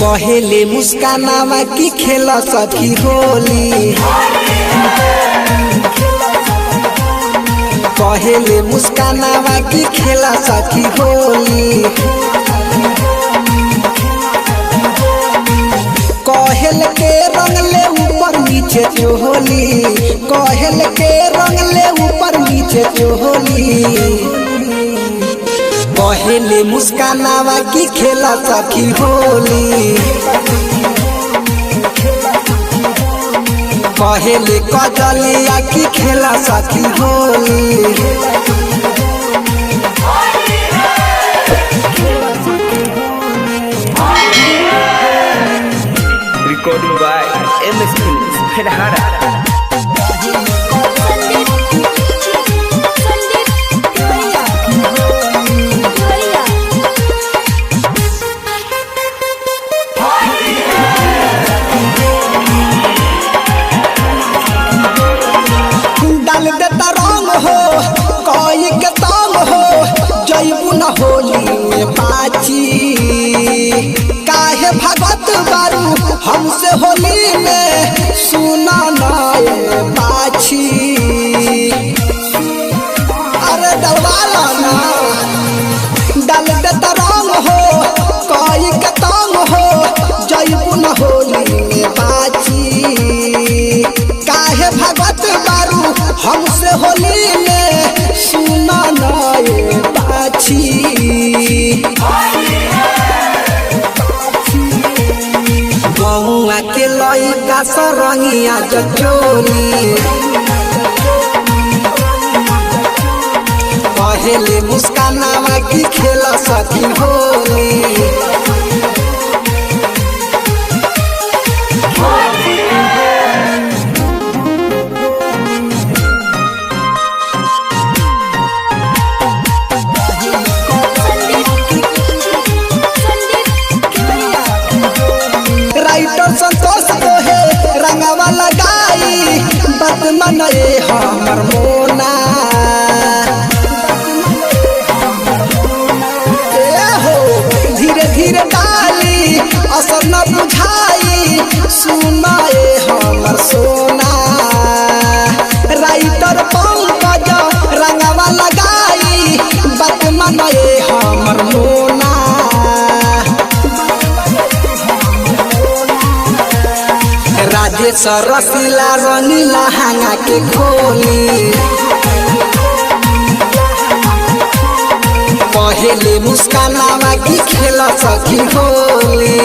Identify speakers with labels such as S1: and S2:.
S1: पहले मुस्कानावा की खेला सखी होली, पहले मुस्कानावा की खेला सखी होली। कहल के रंग ले ऊपर नीचे चोली, कहल के रंग ले ऊपर नीचे चोली। पहले मुस्कानावा की खेला सखी होली, पहले कजलिया की खेला सखी Holi.
S2: Recording by MS Films, Ferhara.
S1: डाल देता रंग हो कोई के तंग हो, जैबू न होली में पाची। काहे भगत बारू हमसे होली में, सुना नाये पाछी। अरे डलवाला ना, डाल देता रंग हो कोई के तंग हो, जैबू न होली में पाची। काहे भगत बारू हमसे होली में, सुना नाये पाछी। बहुआ के लइका सरंगिया चोली, पहले मुस्कानावा की खेला सखी होली। राइटर संतोष को है रंगावा लगाई, बात मनाए हमर मोना। हो धीरे धीरे डाली असर न बुझाई, सुनाए हमर सोना। राइटर पंकज रंगावा लगाई, बात मनाए हमर मोना। राजेश रसीला रंगीला हांगा के खोली, पहले मुस्कानावा की खेला सखी होली।